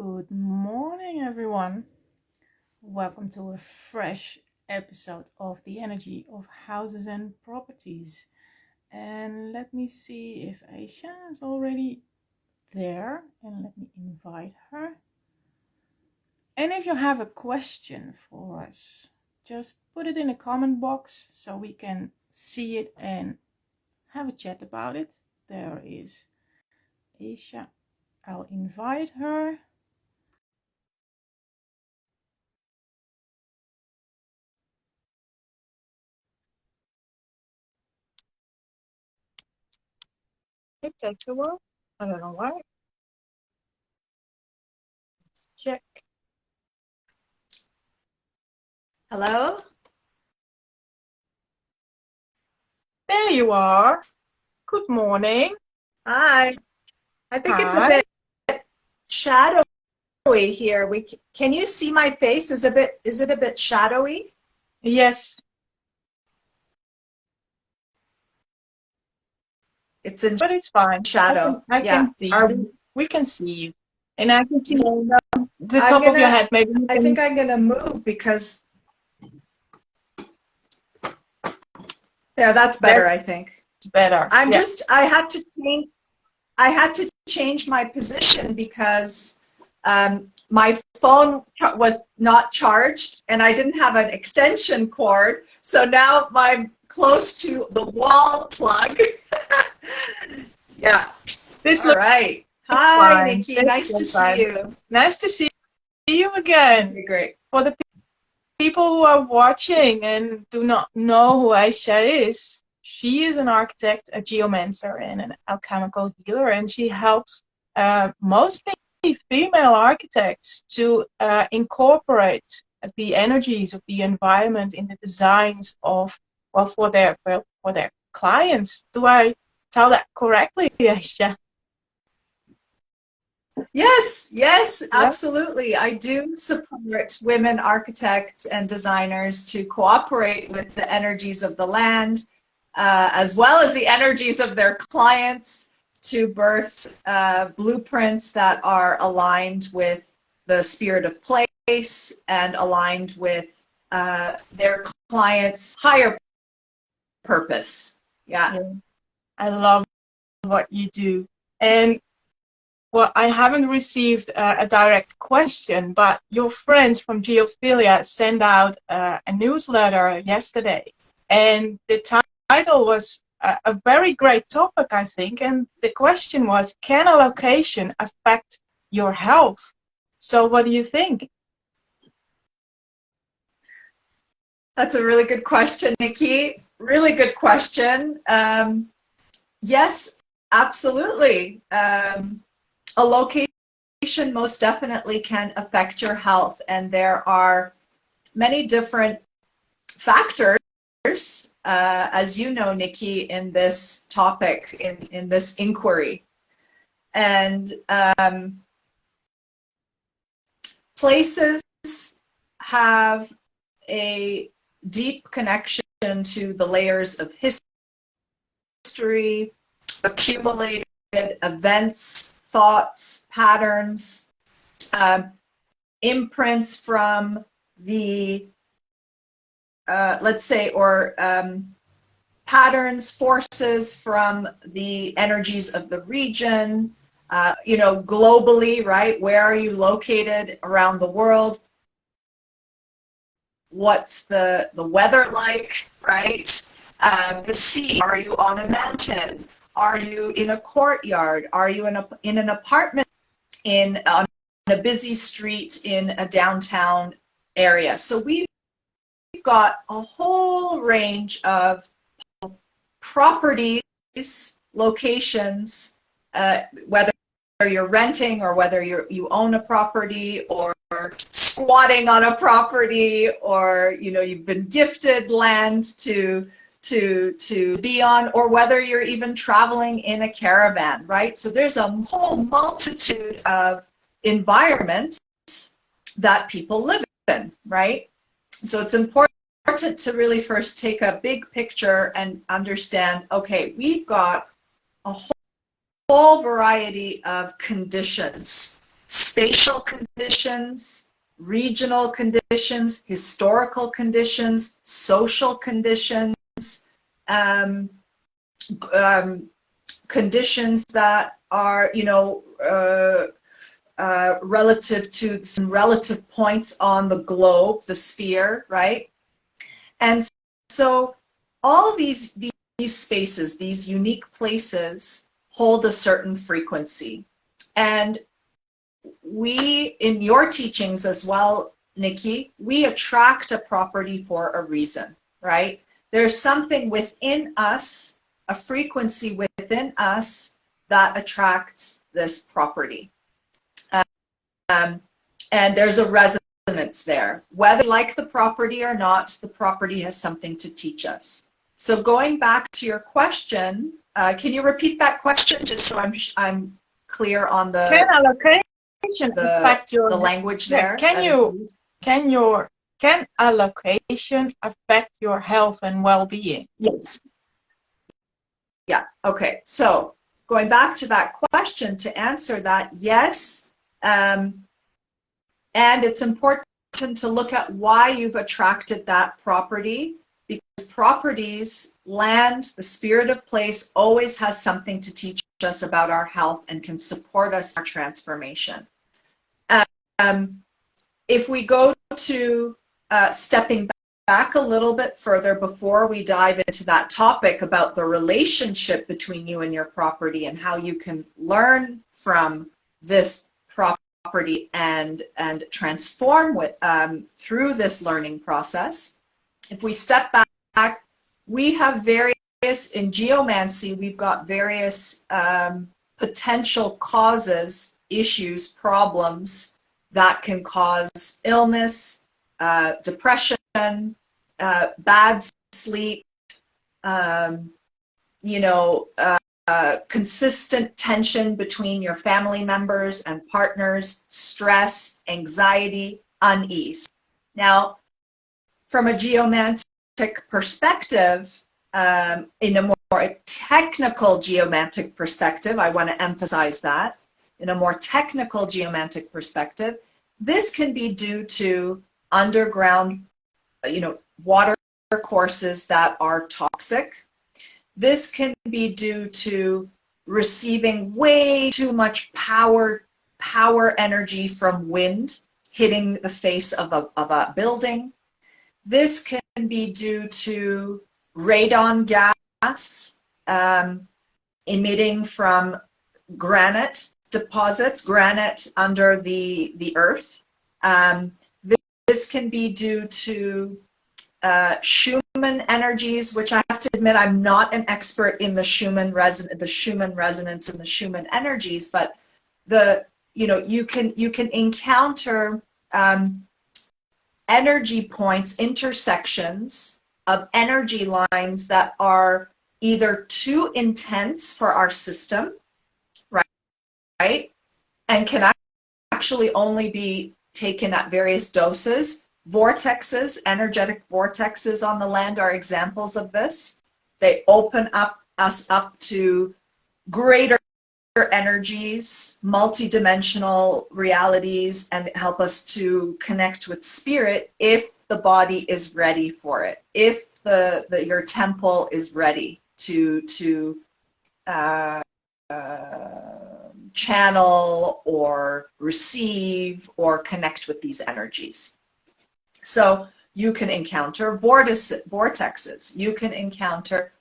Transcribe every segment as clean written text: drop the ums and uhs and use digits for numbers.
Good morning, everyone. Welcome to a fresh episode of the energy of houses and properties. And let me see if Aisha is already there, and let me invite her. And if you have a question for us, just put it in a comment box so we can see it and have a chat about it. There is Aisha. I'll invite her. It takes a while. I don't know why. Check. Hello? There you are. Good morning. Hi. I think it's a Hi. bit shadowy here. Can you see my face? Is it a bit shadowy? Yes, It's in but it's fine. shadow. I Yeah. can see you. We can see you. And I can see the I'm top of your gonna head. Maybe you I think can. I'm gonna move because there, that's better, That's I think. better. Yeah. I had to change my position because my phone was not charged and I didn't have an extension cord. So now I'm close to the wall plug. Yeah. This All looks right. Hi, fine. Nikki. This Nice to looks see fine. you. Nice to see you again. Okay, great. For the people who are watching and do not know who Aisha is, she is an architect, a geomancer, and an alchemical healer, and she helps mostly female architects to incorporate the energies of the environment in the designs of, well, for their clients. Do I tell that correctly, Aisha? Yes, yes, Yeah. absolutely. I do support women architects and designers to cooperate with the energies of the land, as well as the energies of their clients to birth blueprints that are aligned with the spirit of place and aligned with their clients' higher purpose. Yeah. Yeah. I love what you do. And well, I haven't received a direct question, but your friends from Geophilia sent out a newsletter yesterday, and the title was a very great topic, I think. And the question was, can a location affect your health? So, what do you think? That's a really good question, Nikki. Really good question. Yes, absolutely. A location most definitely can affect your health, and there are many different factors, as you know, Nikki, in this topic, in this inquiry. And places have a deep connection to the layers of history, accumulated events, thoughts, patterns, imprints from the, let's say, or patterns, forces from the energies of the region, you know, globally, right? Where are you located around the world? What's the weather like, right? The sea, are you on a mountain? Are you in a courtyard? Are you in an apartment on a busy street in a downtown area? So we've got a whole range of properties, locations, whether you're renting or whether you own a property or squatting on a property, or you know you've been gifted land to be on, or whether you're even traveling in a caravan, right? So there's a whole multitude of environments that people live in, right? So it's important to really first take a big picture and understand, okay, we've got a whole variety of conditions spatial conditions, regional conditions, historical conditions, social conditions, um, conditions that are, relative to some relative points on the globe, the sphere, right? And so all these spaces, these unique places, hold a certain frequency. And we, in your teachings as well, Nicky, we attract a property for a reason, right? There's something within us, a frequency within us that attracts this property. And there's a resonance there. Whether we like the property or not, the property has something to teach us. So going back to your question, can you repeat that question just so I'm clear on the Can allocation affect your the language there? Can allocation affect your health and well-being? Yes. Yeah. Okay. So going back to that question, to answer that, yes. And it's important to look at why you've attracted that property, because properties, land, the spirit of place always has something to teach us about our health and can support us in our transformation. If we go to stepping back a little bit further before we dive into that topic about the relationship between you and your property and how you can learn from this property and transform with through this learning process. If we step back, we have various, in geomancy, we've got various potential causes, issues, problems that can cause illness, depression, bad sleep, consistent tension between your family members and partners, stress, anxiety, unease. Now, from a geomantic perspective, in a more technical geomantic perspective, I want to emphasize that, in a more technical geomantic perspective, this can be due to underground, water courses that are toxic. This can be due to receiving way too much power energy from wind hitting the face of a building. This can be due to radon gas emitting from granite deposits, granite under the earth. This can be due to Schumann energies, which I have to admit I'm not an expert in the Schumann resonance and the Schumann energies, but you can encounter energy points, intersections of energy lines that are either too intense for our system, right, and can actually only be taken at various doses. Vortexes, energetic vortexes on the land are examples of this. They open us up to greater energies, multidimensional realities, and help us to connect with spirit if the body is ready for it, if your temple is ready to channel or receive or connect with these energies. So you can encounter vortexes. You can encounter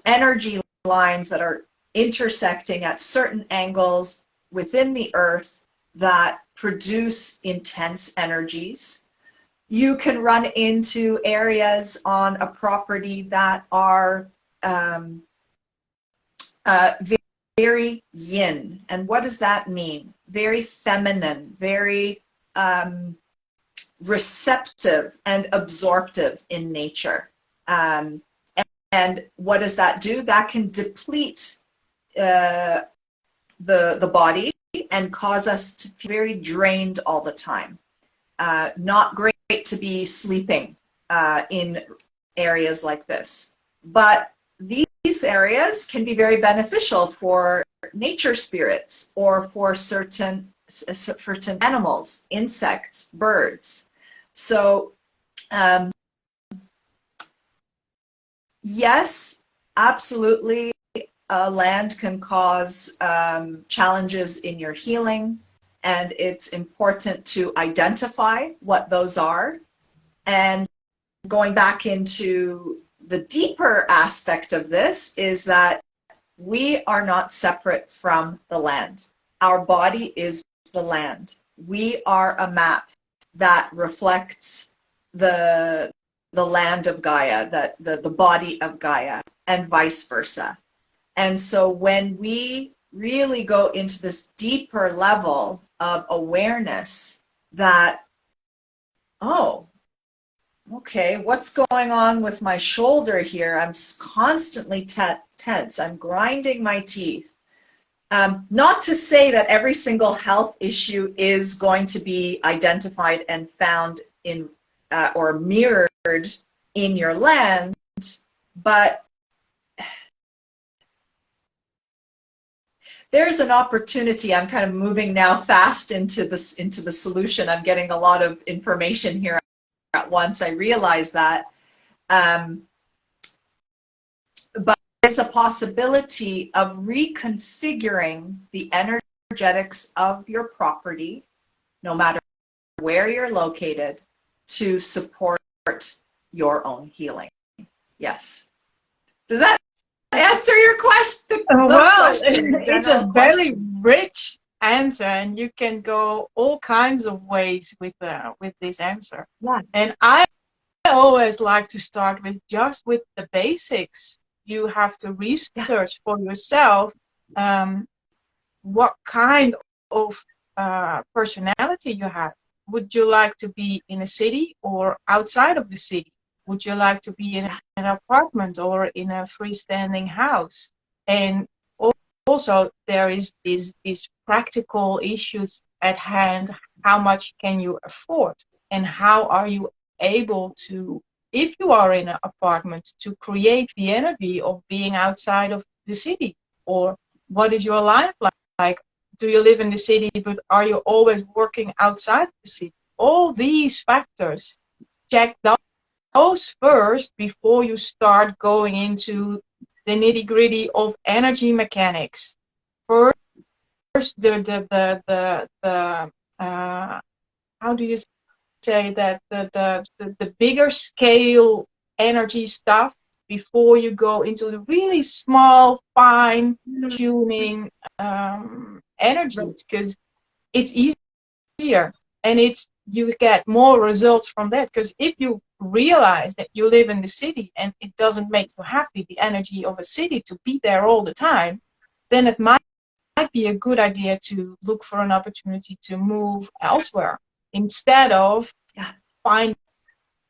energy lines that are intersecting at certain angles within the earth that produce intense energies. You can run into areas on a property that are very yin. And what does that mean? Very feminine, very receptive and absorptive in nature. And what does that do? That can deplete the body and cause us to feel very drained all the time. Not great to be sleeping in areas like this. But these areas can be very beneficial for nature spirits or for certain certain animals, insects, birds. So yes, absolutely, land can cause challenges in your healing, and it's important to identify what those are. And going back into the deeper aspect of this is that we are not separate from the land. Our body is the land. We are a map that reflects the land of Gaia, the body of Gaia, and vice versa. And so when we really go into this deeper level of awareness that, oh, okay, what's going on with my shoulder here? I'm constantly tense. I'm grinding my teeth. Not to say that every single health issue is going to be identified and found in or mirrored in your land, but there's an opportunity. I'm kind of moving now fast into the solution. I'm getting a lot of information here at once. I realize that. But there's a possibility of reconfiguring the energetics of your property, no matter where you're located, to support your own healing. Yes. Does that answer your question? Well, it's a very rich answer, and you can go all kinds of ways with this answer. Yeah. And I always like to start with just with the basics. You have to research for yourself what kind of personality you have. Would you like to be in a city or outside of the city? Would you like to be in an apartment or in a freestanding house? And also there is these practical issues at hand. How much can you afford? And how are you able to, if you are in an apartment, to create the energy of being outside of the city? Or what is your life like? Do you live in the city, but are you always working outside the city? All these factors, check those first before you start going into the nitty-gritty of energy mechanics. First, the how do you say that, the bigger scale energy stuff before you go into the really small, fine tuning energies, because it's easier and you get more results from that. Because if you realize that you live in the city and it doesn't make you happy, the energy of a city, to be there all the time, then it might be a good idea to look for an opportunity to move elsewhere instead of finding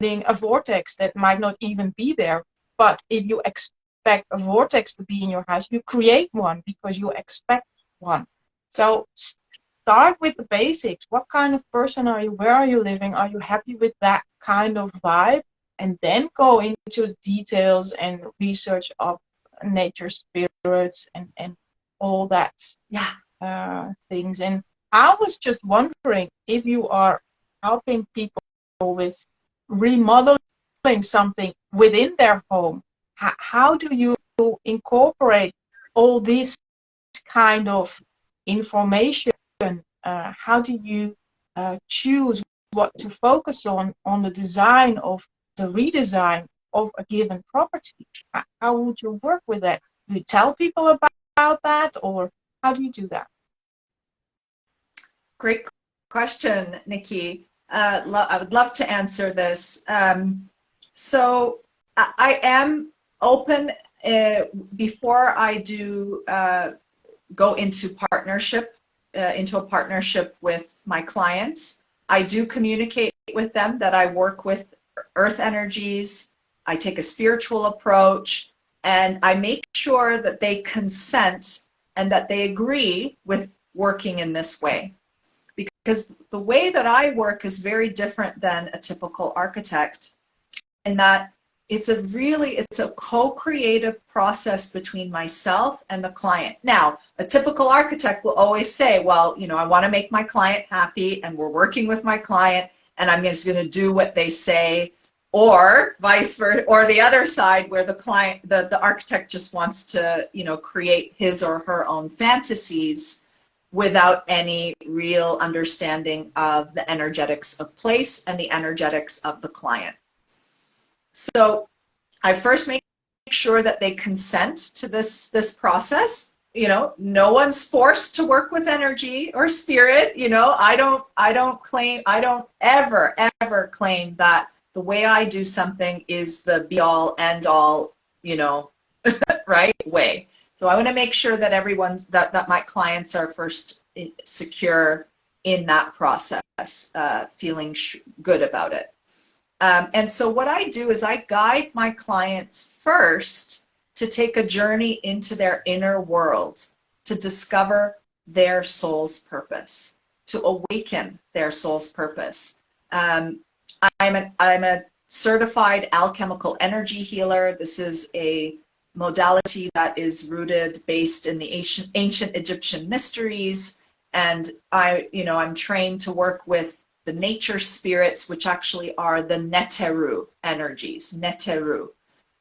a vortex that might not even be there. But if you expect a vortex to be in your house, you create one because you expect one. So start with the basics. What kind of person are you? Where are you living? Are you happy with that kind of vibe? And then go into the details and research of nature spirits and all that things. And I was just wondering if you are helping people with remodeling something within their home. How do you incorporate all this kind of information? How do you choose what to focus on the design of the redesign of a given property? How would you work with that? Do you tell people about that, or how do you do that? Great question, Nicky. I would love to answer this. So I am open before I do go into a partnership with my clients. I do communicate with them that I work with earth energies. I take a spiritual approach, and I make sure that they consent and that they agree with working in this way. Because the way that I work is very different than a typical architect, in that it's a co-creative process between myself and the client. Now, a typical architect will always say, well, I want to make my client happy, and we're working with my client, and I'm just going to do what they say, or vice versa, or the other side where the architect just wants to, create his or her own fantasies without any real understanding of the energetics of place and the energetics of the client. So I first make sure that they consent to this process. No one's forced to work with energy or spirit. I don't ever claim that the way I do something is the be all end all, right way. So I want to make sure that that my clients are first secure in that process, feeling good about it. And so what I do is I guide my clients first to take a journey into their inner world, to discover their soul's purpose, to awaken their soul's purpose. I'm a certified alchemical energy healer. This is a modality that is based in the ancient Egyptian mysteries, and I'm trained to work with the nature spirits, which actually are the Neteru energies, Neteru.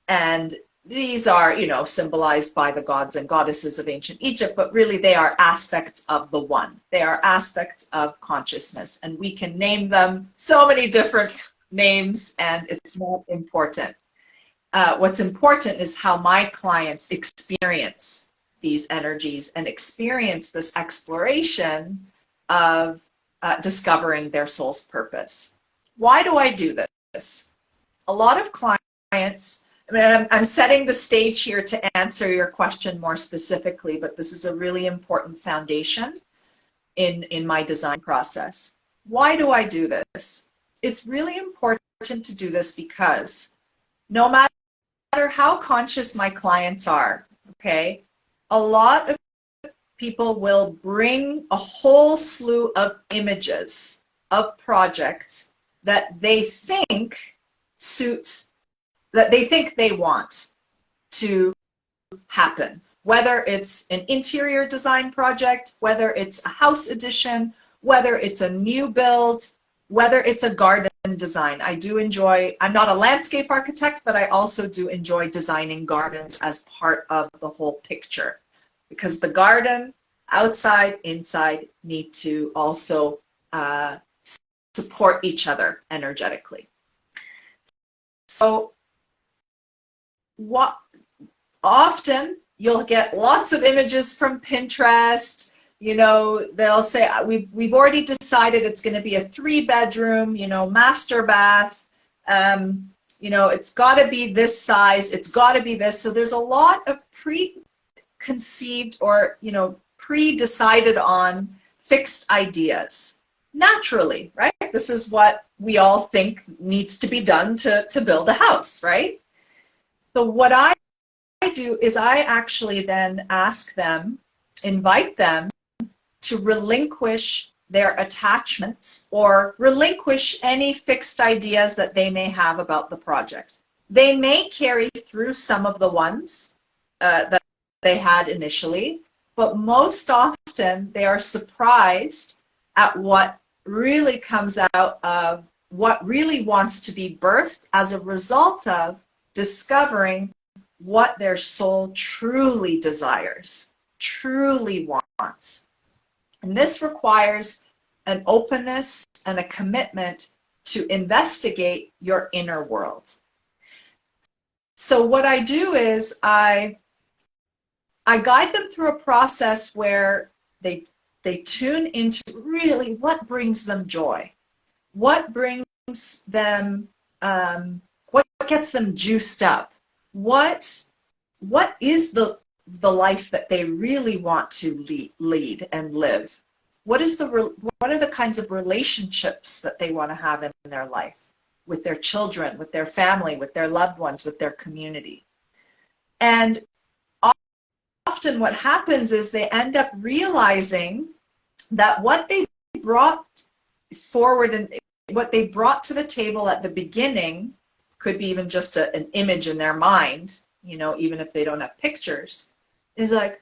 And these are, symbolized by the gods and goddesses of ancient Egypt, but really they are aspects of the one. They are aspects of consciousness, and we can name them so many different names, and it's not important. What's important is how my clients experience these energies and experience this exploration of discovering their soul's purpose. Why do I do this? A lot of clients, I'm setting the stage here to answer your question more specifically, but this is a really important foundation in my design process. Why do I do this? It's really important to do this because no matter how conscious my clients are, okay, a lot of people will bring a whole slew of images of projects that they think they want to happen. Whether it's an interior design project, whether it's a house addition, whether it's a new build, whether it's a garden design. I'm not a landscape architect, but I also do enjoy designing gardens as part of the whole picture. Because the garden, outside, inside, need to also support each other energetically. So often you'll get lots of images from Pinterest. They'll say, we've already decided it's going to be a 3-bedroom, master bath. It's got to be this size. It's got to be this. So there's a lot of preconceived or, pre-decided on fixed ideas. Naturally, right? This is what we all think needs to be done to build a house, right? So what I do is I actually then invite them to relinquish their attachments or relinquish any fixed ideas that they may have about the project. They may carry through some of the ones that they had initially, but most often they are surprised at what really comes out of what really wants to be birthed as a result of discovering what their soul truly desires, truly wants. And this requires an openness and a commitment to investigate your inner world. So what I do is I guide them through a process where they tune into really what brings them joy, what brings them, what gets them juiced up, what is the life that they really want to lead and live. What are the kinds of relationships that they want to have in their life with their children, with their family, with their loved ones, with their community. And often what happens is they end up realizing that what they brought forward and what they brought to the table at the beginning could be even just an image in their mind, you know, even if they don't have pictures, is like,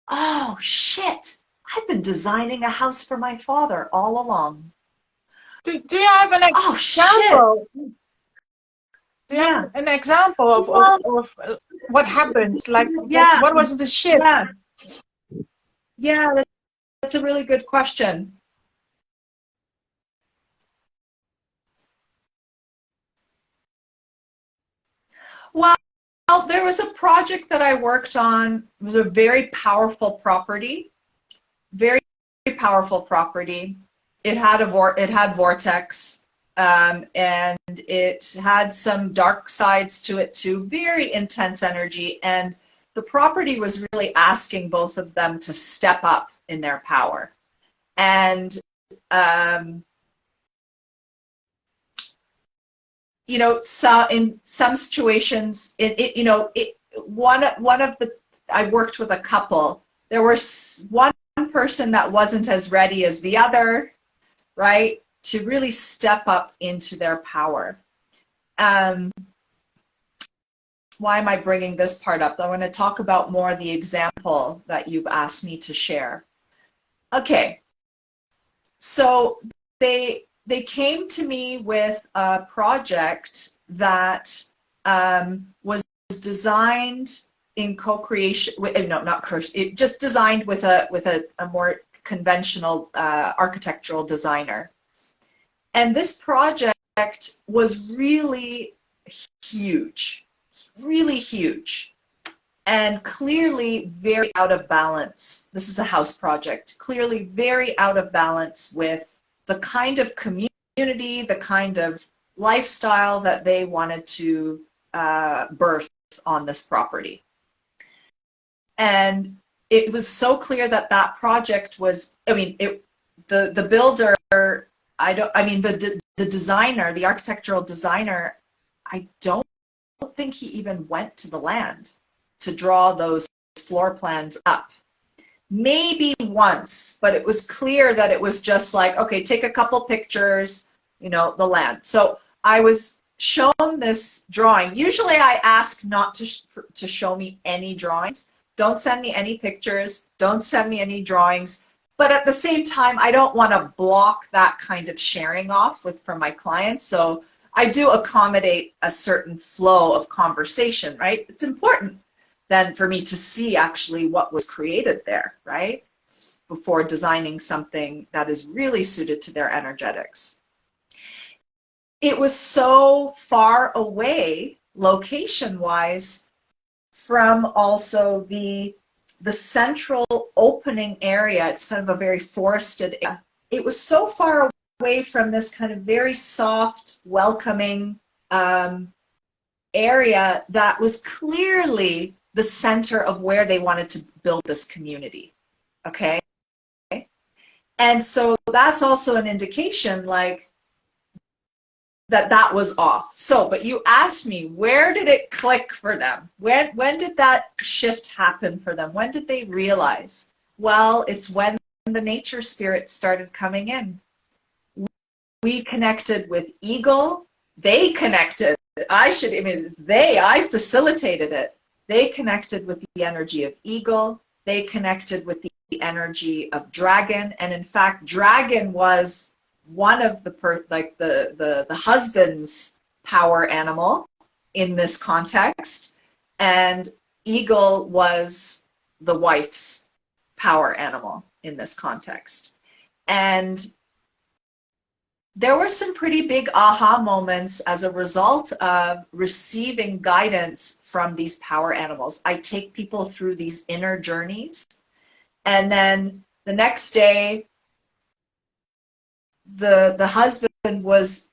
oh shit, I've been designing a house for my father all along. Do you have an Oh shit. example? Do you have an example of, Well, what happened? Like, yeah, what was the shift? yeah, yeah, that's a really good question. Well, there was a project that I worked on. It was a very powerful property, very powerful property. It had vortex, and it had some dark sides to it too. Very intense energy, and the property was really asking both of them to step up in their power. And you know, so in some situations, one of the, I worked with a couple. There was one person that wasn't as ready as the other, right, to really step up into their power. Why am I bringing this part up? I want to talk about more the example that you've asked me to share. Okay, so they came to me with a project that was designed in co-creation. No, not it just designed with a more conventional architectural designer. And this project was really huge, really huge, and clearly very out of balance. This is a house project, clearly very out of balance with the kind of community, the kind of lifestyle that they wanted to birth on this property. And it was so clear that that project was, I mean, the builder, the designer, the architectural designer, I don't think he even went to the land to draw those floor plans up. Maybe once, but it was clear that it was just like, okay, take a couple pictures, you know, the land. So I was shown this drawing. Usually I ask not to show me any drawings. Don't send me any pictures. Don't send me any drawings. But at the same time, I don't want to block that kind of sharing off from my clients. So I do accommodate a certain flow of conversation, right? It's important then for me to see actually what was created there, right? Before designing something that is really suited to their energetics. It was so far away, location-wise, from also the central opening area. It's kind of a very forested area. It was so far away from this kind of very soft, welcoming area that was clearly the center of where they wanted to build this community, okay? And so that's also an indication, like, that was off. So, but you asked me, where did it click for them? When did that shift happen for them? When did they realize? Well, it's when the nature spirit started coming in. We connected with Eagle. They connected. I facilitated it. They connected with the energy of Eagle. They connected with the energy of Dragon. And in fact, Dragon was one of the husband's power animal in this context, and Eagle was the wife's power animal in this context. And there were some pretty big aha moments as a result of receiving guidance from these power animals. I take people through these inner journeys, and then the next day the husband was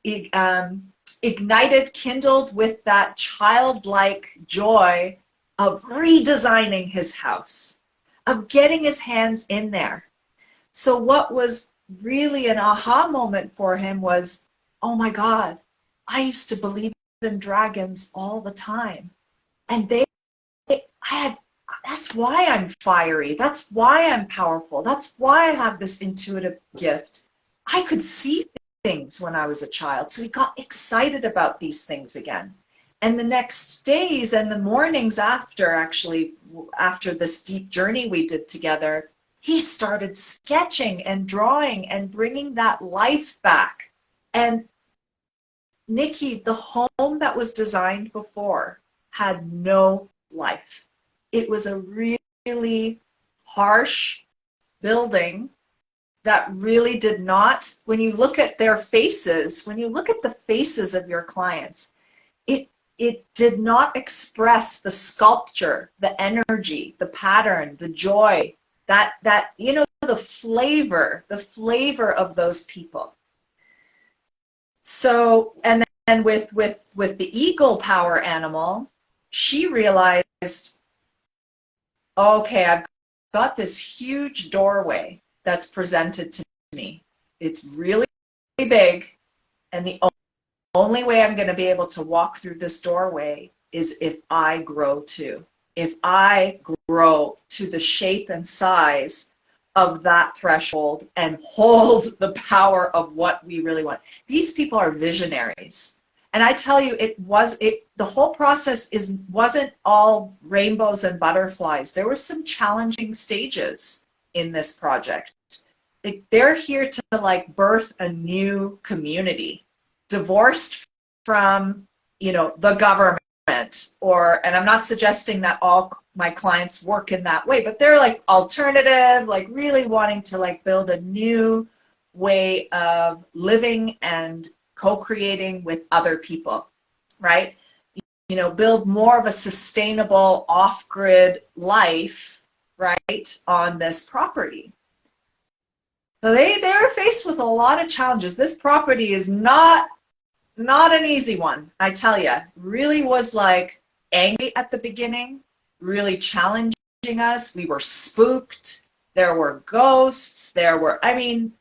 ignited, kindled with that childlike joy of redesigning his house, of getting his hands in there. So what was really an aha moment for him was, oh my God, I used to believe in dragons all the time. And that's why I'm fiery. That's why I'm powerful. That's why I have this intuitive gift. I could see things when I was a child. So he got excited about these things again. And the next days and the mornings after, actually, after this deep journey we did together, he started sketching and drawing and bringing that life back. And Nicky, the home that was designed before had no life. It was a really harsh building that really did not, when you look at their faces, when you look at the faces of your clients, it did not express the sculpture, the energy, the pattern, the joy, that you know, the flavor of those people. So, and then with the eagle power animal, she realized, okay, I've got this huge doorway that's presented to me. It's really big, and the only way I'm going to be able to walk through this doorway is if I grow too. If I grow to the shape and size of that threshold and hold the power of what we really want. These people are visionaries. And I tell you, the whole process wasn't all rainbows and butterflies. There were some challenging stages in this project. They're here to like birth a new community, divorced from, you know, the government, and I'm not suggesting that all my clients work in that way, but they're like alternative, like really wanting to like build a new way of living and co-creating with other people, right? You know, build more of a sustainable off-grid life, right, on this property. So they're faced with a lot of challenges. This property is not an easy one, I tell you. Really was like angry at the beginning, really challenging us. We were spooked. There were ghosts. There were, I mean,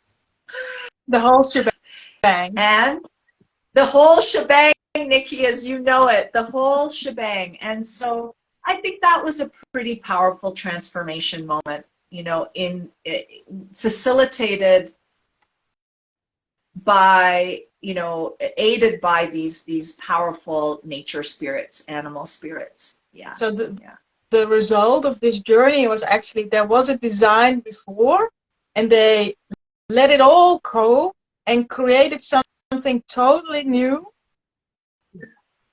The whole shebang. and the whole shebang, Nicky, as you know it, the whole shebang. And so I think that was a pretty powerful transformation moment, you know, facilitated by, you know, aided by these powerful nature spirits, animal spirits. Yeah. So the result of this journey was actually there was a design before, and they let it all go and created something totally new.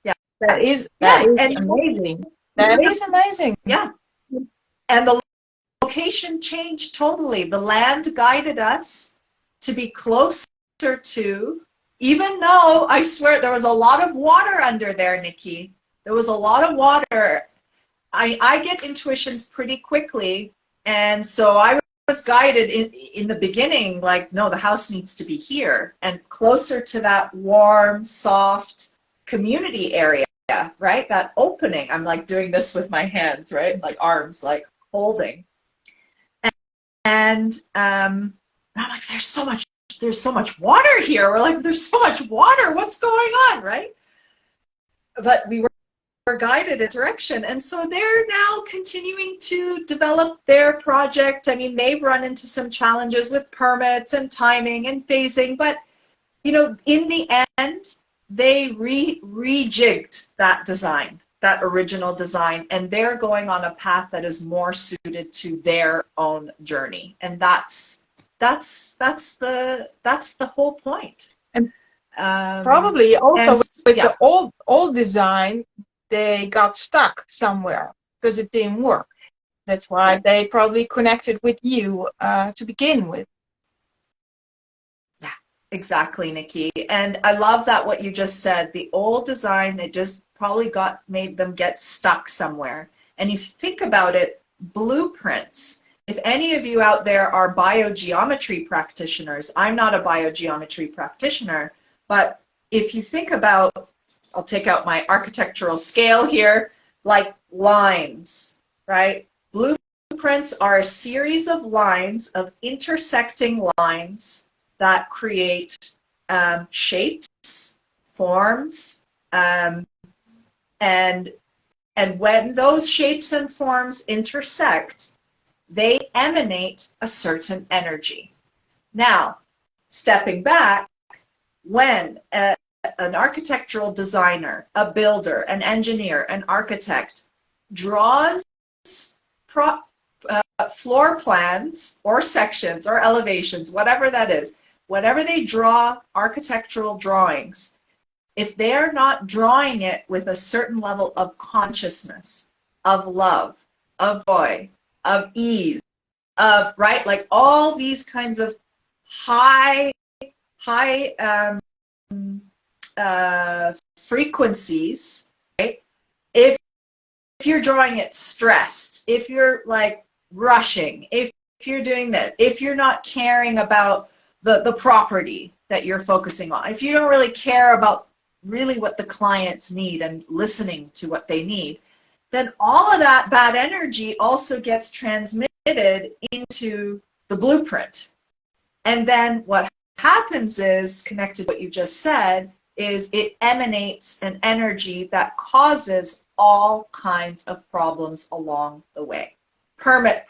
Yeah. That is amazing. That is amazing. Yeah. And the location changed totally. The land guided us to be closer to, even though I swear there was a lot of water under there, Nicky. There was a lot of water. I get intuitions pretty quickly, and so I was guided in the beginning, like, no, the house needs to be here and closer to that warm, soft community area, right? That opening. I'm like doing this with my hands, right? Like arms, like holding. And I'm like, there's so much water here. We're like, there's so much water. What's going on, right? But we were guided in direction, and so they're now continuing to develop their project. I mean, they've run into some challenges with permits and timing and phasing, but you know, in the end, they rejigged that design, that original design, and they're going on a path that is more suited to their own journey, and that's the whole point. And probably also with the old design, they got stuck somewhere because it didn't work. That's why they probably connected with you to begin with. Yeah, exactly, Nicky. And I love that what you just said. The old design, they just probably made them get stuck somewhere. And if you think about it, blueprints. If any of you out there are biogeometry practitioners, I'm not a biogeometry practitioner, but if you think about, I'll take out my architectural scale here, like lines, right? Blueprints are a series of lines, of intersecting lines that create shapes, forms, and when those shapes and forms intersect, they emanate a certain energy. Now, stepping back, when an architectural designer, a builder, an engineer, an architect draws floor plans or sections or elevations, whatever that is, whatever they draw, architectural drawings, if they're not drawing it with a certain level of consciousness, of love, of joy, of ease, of, right, like all these kinds of high frequencies, right? If you're drawing it stressed, if you're like rushing, if you're doing that, if you're not caring about the property that you're focusing on, if you don't really care about really what the clients need and listening to what they need, then all of that bad energy also gets transmitted into the blueprint. And then what happens is, connected to what you just said, is it emanates an energy that causes all kinds of problems along the way. Permit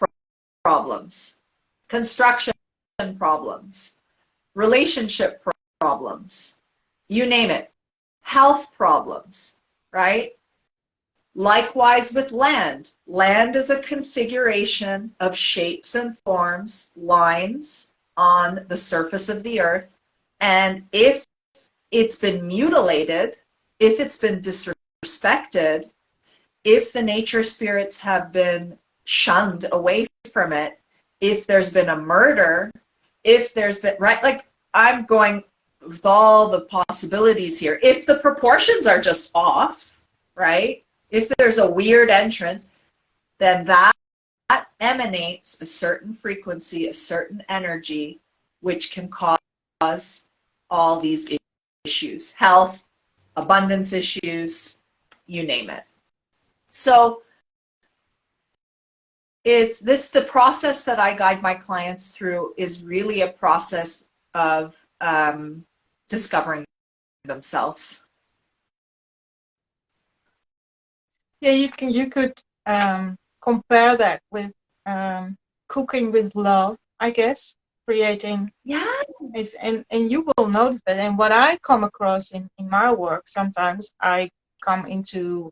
problems, construction problems, relationship problems, you name it, health problems, right? Likewise with land. Land is a configuration of shapes and forms, lines on the surface of the earth, and if it's been mutilated, if it's been disrespected, if the nature spirits have been shunned away from it, if there's been a murder, if there's been, right, like I'm going with all the possibilities here. If the proportions are just off, right, if there's a weird entrance, then that emanates a certain frequency, a certain energy, which can cause all these issues, health, abundance issues, you name it. So it's this, the process that I guide my clients through is really a process of discovering themselves. Yeah, you could compare that with cooking with love, I guess, creating. Yeah. And you will notice that. And what I come across in my work, sometimes I come into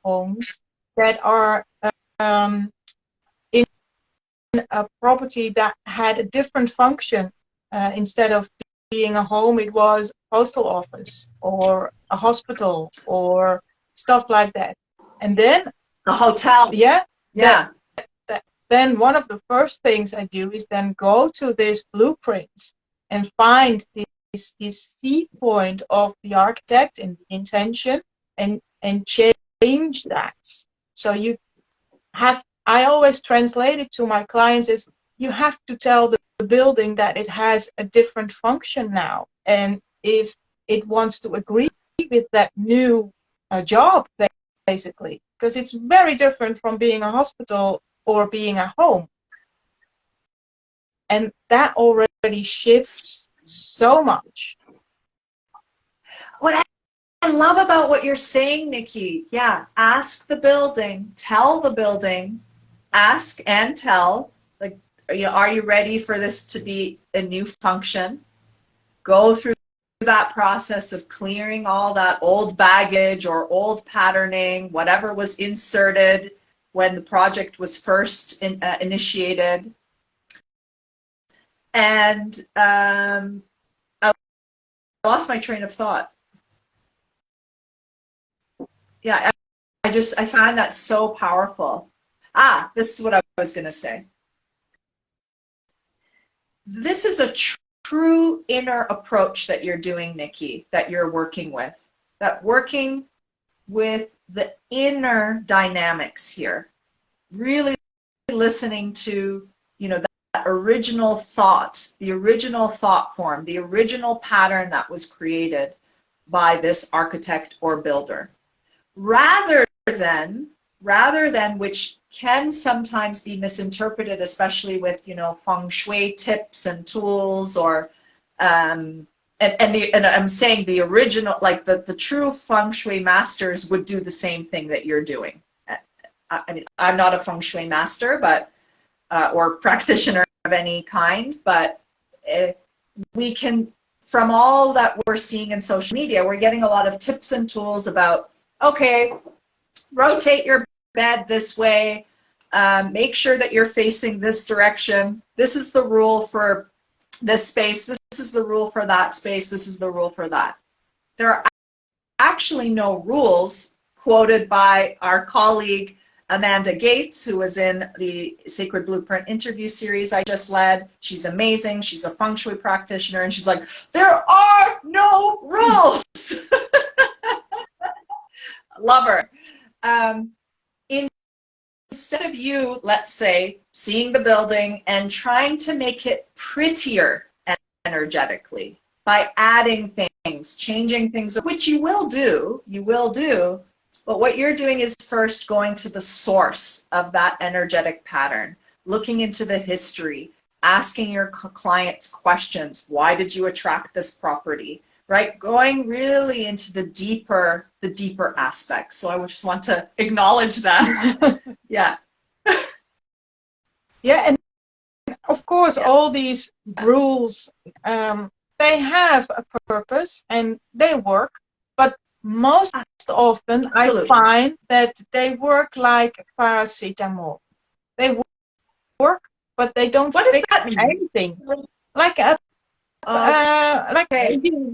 homes that are in a property that had a different function. Instead of being a home, it was a postal office or a hospital or stuff like that. And then a hotel. Yeah. Yeah. Then one of the first things I do is then go to this blueprint and find this seed point of the architect and the intention and change that. So you have, I always translate it to my clients as you have to tell the building that it has a different function now. And if it wants to agree with that new job, basically, because it's very different from being a hospital or being a home. And that already shifts so much. What I love about what you're saying, Nikki, yeah, ask the building, tell the building, ask and tell, like, are you ready for this to be a new function? Go through that process of clearing all that old baggage or old patterning, whatever was inserted when the project was first initiated. And I lost my train of thought. Yeah, I find that so powerful. This is what I was going to say. This is a true inner approach that you're doing, Nikki, that you're working with. That working with the inner dynamics here. Really listening to, that original thought, the original thought form, the original pattern that was created by this architect or builder. Rather than, which can sometimes be misinterpreted, especially with, feng shui tips and tools, or and I'm saying the original, like the true feng shui masters would do the same thing that you're doing. I mean, I'm not a feng shui master, but or practitioner of any kind, but we can from all that we're seeing in social media, we're getting a lot of tips and tools about, okay, rotate your bed this way, make sure that you're facing this direction. This is the rule for this space. This is the rule for that space. This is the rule for that. There are actually no rules quoted by our colleague Amanda Gates, who was in the Sacred Blueprint interview series I just led. She's amazing. She's a feng shui practitioner, and she's like, there are no rules. Love her. Instead of you, let's say, seeing the building and trying to make it prettier energetically by adding things, changing things, which you will do, but what you're doing is first going to the source of that energetic pattern, looking into the history, asking your clients questions. Why did you attract this property? Right? Going really into the deeper aspects. So I just want to acknowledge that. Yeah. Yeah, and of course, all these rules, they have a purpose and they work, but most often Absolutely. I find that they work like paracetamol. They work, but they don't fix anything. Like okay.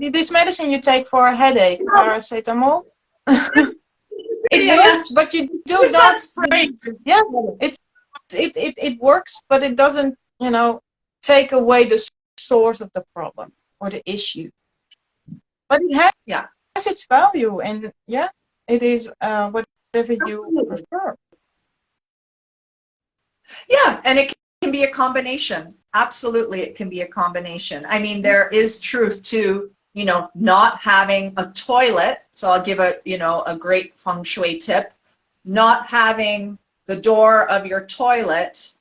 This medicine you take for a headache, paracetamol. It works, but you do not. Yeah, it works, but it doesn't, take away the source of the problem or the issue. But it has its value, and it is whatever you prefer. Yeah, and it can be a combination. Absolutely, it can be a combination. I mean, there is truth to, not having a toilet. So I'll give a great feng shui tip. Not having the door of your toilet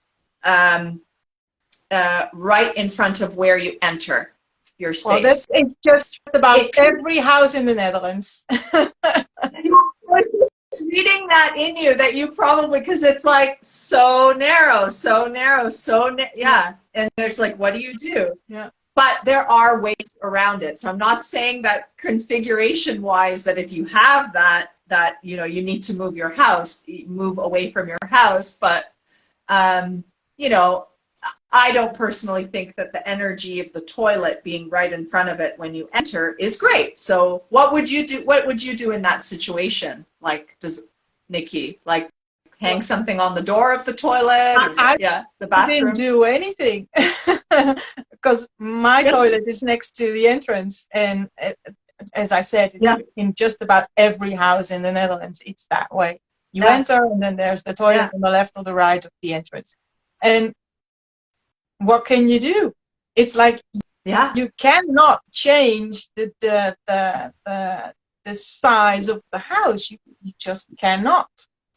right in front of where you enter your space. Well, it's just about every house in the Netherlands. Reading that in you, that you probably, because it's like so narrow, yeah. And there's like, what do you do? Yeah. But there are ways around it. So I'm not saying that configuration-wise that if you have that you need to move away from your house. But I don't personally think that the energy of the toilet being right in front of it when you enter is great. So what would you do? What would you do in that situation? Like, does Nikki hang something on the door of the toilet? The bathroom? I didn't do anything because my toilet is next to the entrance, and as I said, it's in just about every house in the Netherlands. It's that way. You enter, and then there's the toilet on the left or the right of the entrance. And what can you do? It's like you cannot change the size of the house. You just cannot.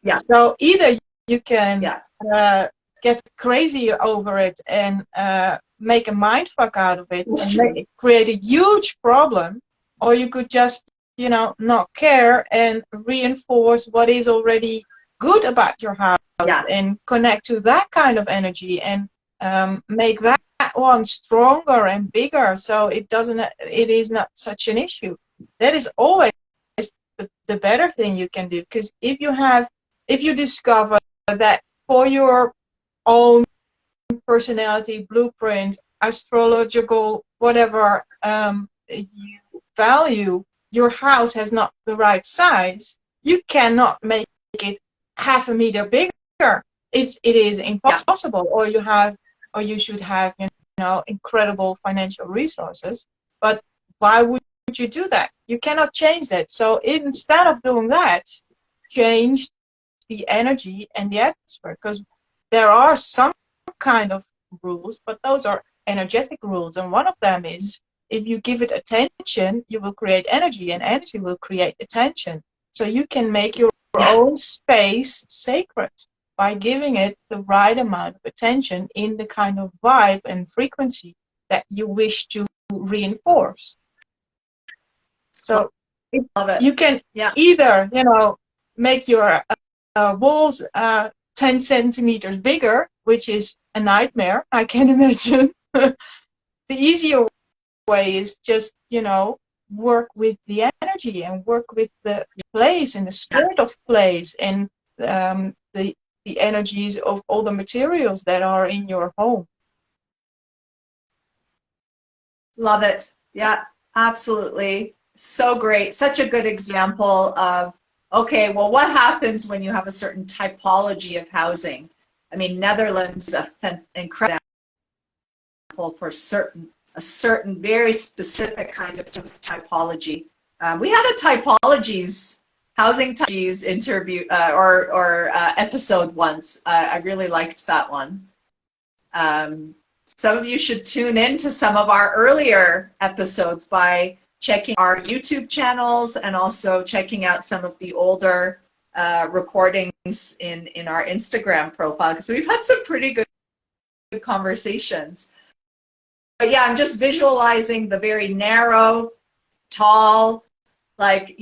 Yeah. So either you can get crazy over it and make a mind fuck out of it and create a huge problem, or you could just not care and reinforce what is already good about your house and connect to that kind of energy and make that one stronger and bigger, so it is not such an issue. That is always the better thing you can do, because if you discover that for your own personality, blueprint, astrological, whatever you value, your house has not the right size, you cannot make it half a meter bigger. It is impossible. Or you should have incredible financial resources. But why would you do that? You cannot change that. So instead of doing that, change the energy and the atmosphere, because there are some kind of rules, but those are energetic rules, and one of them is if you give it attention, you will create energy, and energy will create attention. So you can make your own space sacred by giving it the right amount of attention in the kind of vibe and frequency that you wish to reinforce. So you can either, make your walls 10 centimeters bigger, which is a nightmare, I can imagine. The easier way is just, work with the energy and work with the place and the spirit of place and the energies of all the materials that are in your home. Love it. Yeah, absolutely. So great. Such a good example of, okay, well, what happens when you have a certain typology of housing? I mean, Netherlands is an incredible example for a certain very specific kind of typology. We had a housing typologies interview or episode once. I really liked that one. Some of you should tune in to some of our earlier episodes by checking our YouTube channels and also checking out some of the older recordings in our Instagram profile, because we've had some pretty good conversations. But yeah, I'm just visualizing the very narrow, tall, like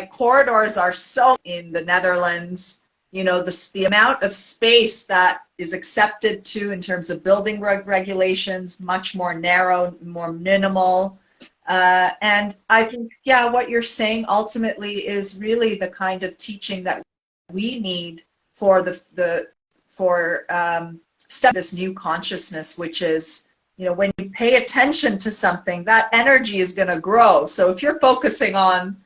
corridors are so in the Netherlands. The amount of space that is accepted to in terms of building regulations, much more narrow, more minimal. And I think, yeah, what you're saying ultimately is really the kind of teaching that we need for step this new consciousness, which is, when you pay attention to something, that energy is going to grow. So if you're focusing on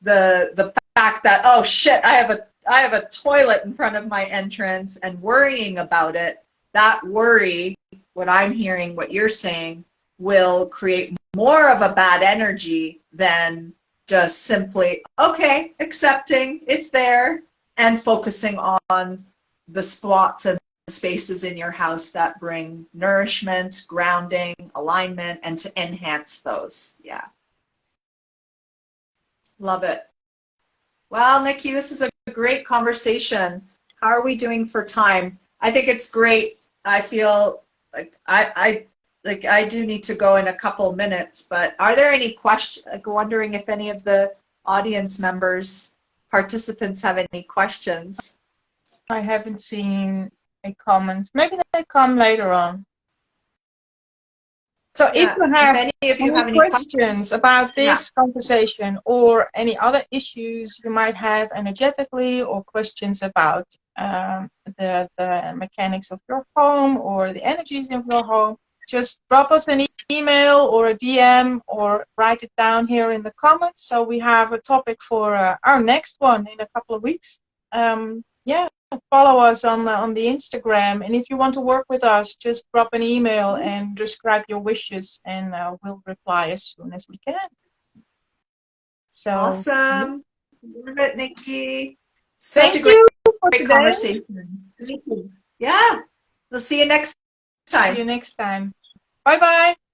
the fact that, oh shit, I have a toilet in front of my entrance and worrying about it, that worry, what I'm hearing, what you're saying, will create more of a bad energy than just simply, okay, accepting it's there and focusing on the spots and spaces in your house that bring nourishment, grounding, alignment, and to enhance those. Yeah. Love it. Well, Nicky, this is a great conversation. How are we doing for time? I think it's great. I feel like I do need to go in a couple minutes, but are there any questions? Wondering if any of the audience members, participants have any questions. I haven't seen a comment. Maybe they come later on. So if you have any questions about this conversation or any other issues you might have energetically, or questions about the mechanics of your home or the energies of your home, just drop us an email or a DM or write it down here in the comments, so we have a topic for our next one in a couple of weeks. Yeah, follow us on the Instagram, and if you want to work with us, just drop an email and describe your wishes, and we'll reply as soon as we can. So awesome. Love it, Nicky. Thank you for great conversation. Thank you. Yeah. We'll see you next time. See you next time. Bye-bye.